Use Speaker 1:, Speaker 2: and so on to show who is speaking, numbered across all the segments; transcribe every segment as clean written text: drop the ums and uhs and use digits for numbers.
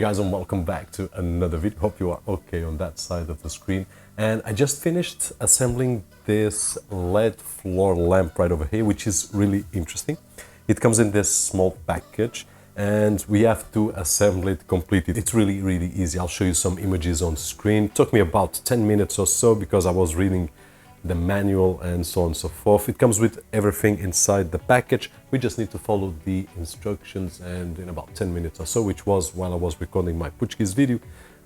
Speaker 1: Hey guys, and welcome back to another video. Hope you are okay on that side of the screen. And I just finished assembling this LED floor lamp right over here, which is really interesting. It comes in this small package and we have to assemble it completely. It's really easy. I'll show you some images on screen. It took me about 10 minutes or so because I was reading the manual and so on and so forth. It comes with everything inside the package. We just need to follow the instructions, and in about 10 minutes or so, which was while I was recording my Portuguese video,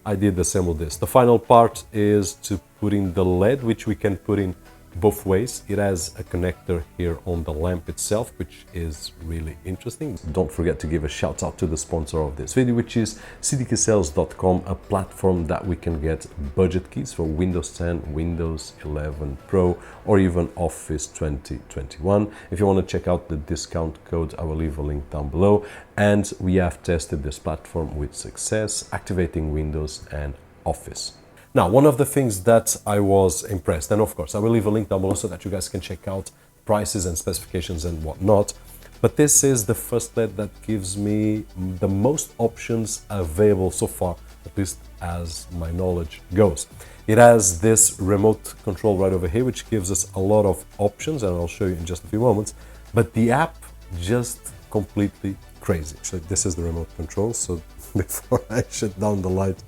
Speaker 1: I did assemble this. The final part is to put in the LED, which we can put in both ways. It has a connector here on the lamp itself, which is really interesting. Don't forget to give a shout out to the sponsor of this video, which is cdkeysales.com, a platform that we can get budget keys for Windows 10, Windows 11 Pro, or even Office 2021. If you want to check out the discount code, I will leave a link down below. And we have tested this platform with success, activating Windows and Office. Now, one of the things that I was impressed, and of course I will leave a link down below so that you guys can check out prices and specifications and whatnot, but this is the first LED that gives me the most options available so far, at least as my knowledge goes. It has this remote control right over here, which gives us a lot of options, and I'll show you in just a few moments, but the app just completely crazy. So this is the remote control, so before I shut down the light,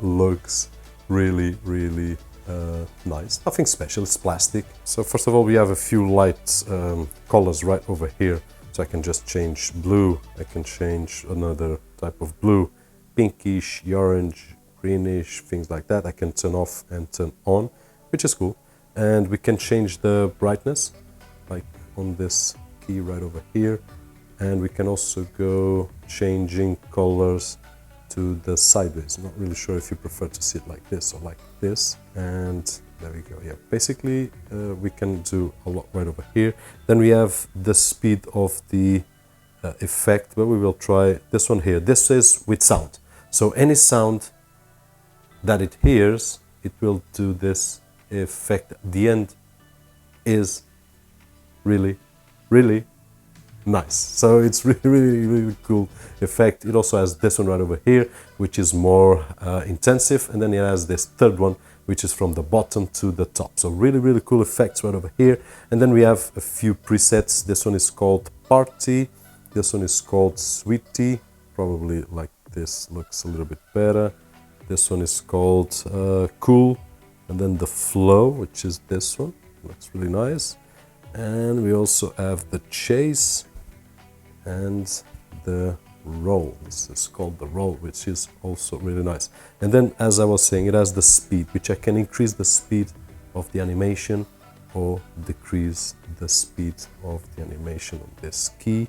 Speaker 1: looks really nice. Nothing special, it's plastic. So first of all, we have a few light colors right over here. So I can just change blue, I can change another type of blue, pinkish, orange, greenish, things like that. I can turn off and turn on, which is cool. And we can change the brightness, like on this key right over here. And we can also go changing colors to the sideways. Not really sure if you prefer to see it like this or like this. And there we go. Yeah, basically we can do a lot right over here. Then we have the speed of the effect, where we will try this one here. This is with sound. So any sound that it hears, it will do this effect. The end is really nice. So it's really cool effect. It also has this one right over here, which is more intensive, and then it has this third one, which is from the bottom to the top. So really cool effects right over here. And then we have a few presets. This one is called Party, this one is called Sweetie, probably like this looks a little bit better. This one is called Cool, and then the Flow, which is this one, looks really nice. And we also have the Chase and the Roll. This is called the Roll, which is also really nice. And then, as I was saying, it has the speed, which I can increase the speed of the animation or decrease the speed of the animation on this key.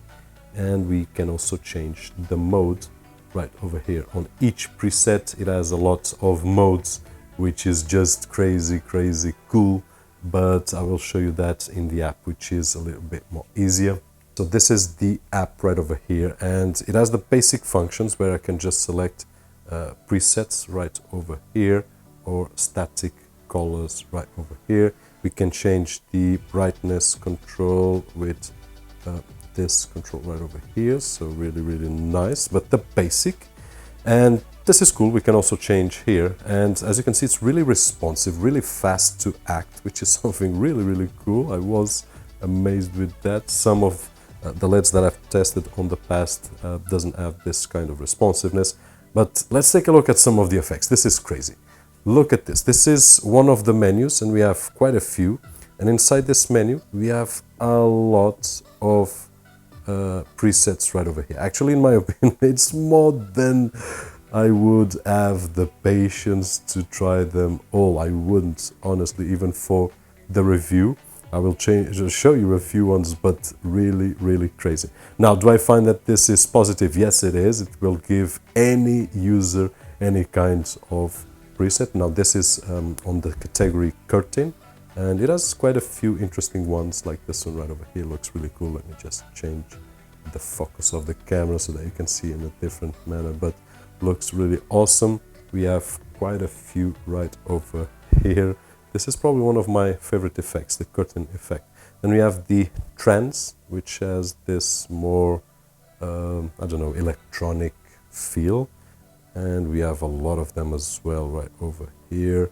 Speaker 1: And we can also change the mode right over here. On each preset, it has a lot of modes, which is just crazy cool. But I will show you that in the app, which is a little bit more easier. So this is the app right over here, and it has the basic functions where I can just select presets right over here, or static colors right over here. We can change the brightness control with this control right over here, so really nice, but the basic. And this is cool. We can also change here, and as you can see, it's really responsive, really fast to act, which is something really cool. I was amazed with that. Some of the LEDs that I've tested on the past doesn't have this kind of responsiveness. But let's take a look at some of the effects. This is crazy. Look at this. This is one of the menus, and we have quite a few. And inside this menu, we have a lot of presets right over here. Actually, in my opinion, it's more than I would have the patience to try them all. I wouldn't, honestly, even for the review. I will show you a few ones, but really crazy. Now, do I find that this is positive? Yes, it is. It will give any user any kinds of preset. Now, this is on the category curtain, and it has quite a few interesting ones, like this one right over here. Looks really cool. Let me just change the focus of the camera so that you can see in a different manner, but looks really awesome. We have quite a few right over here. This is probably one of my favorite effects, the curtain effect. Then we have the trance, which has this more, I don't know, electronic feel. and we have a lot of them as well right over here.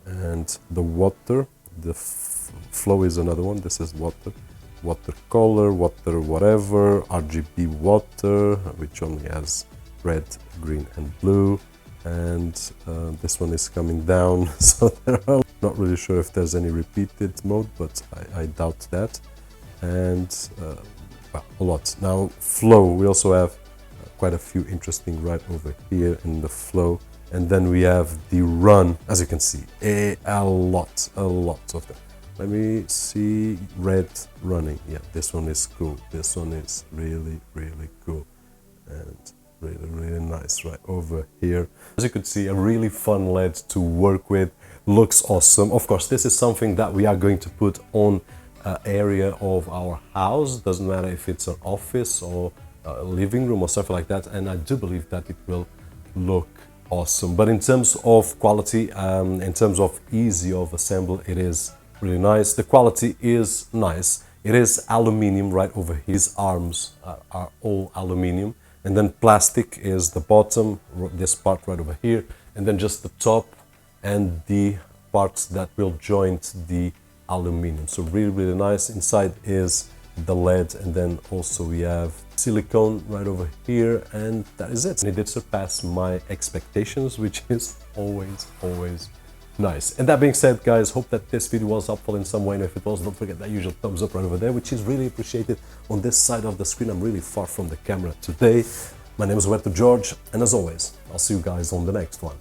Speaker 1: And the water, the flow is another one. This is water, watercolor, water whatever, RGB water, which only has red, green and blue. And this one is coming down, so there are not really sure if there's any repeated mode, but I doubt that. And well, a lot. Now flow, we also have quite a few interesting right over here in the flow. And then we have the run, as you can see, a lot of them. Let me see, red running. Yeah, this one is cool. This one is really cool and really nice right over here. As you could see, a really fun LED to work with, looks awesome. Of course, this is something that we are going to put on an area of our house. Doesn't matter if it's an office or a living room or something like that, and I do believe that it will look awesome. But in terms of quality, in terms of easy of assemble, it is really nice. The quality is nice. It is aluminium right over here. His arms are all aluminium, and then plastic is the bottom, this part right over here, and then just the top and the parts that will joint the aluminium. So really nice. Inside is the LED, and then also we have silicone right over here, and that is it. And it did surpass my expectations, which is always nice. And that being said, guys, hope that this video was helpful in some way, and if it was, don't forget that usual thumbs up right over there, which is really appreciated. On this side of the screen, I'm really far from the camera today. My name is Roberto, and as always, I'll see you guys on the next one.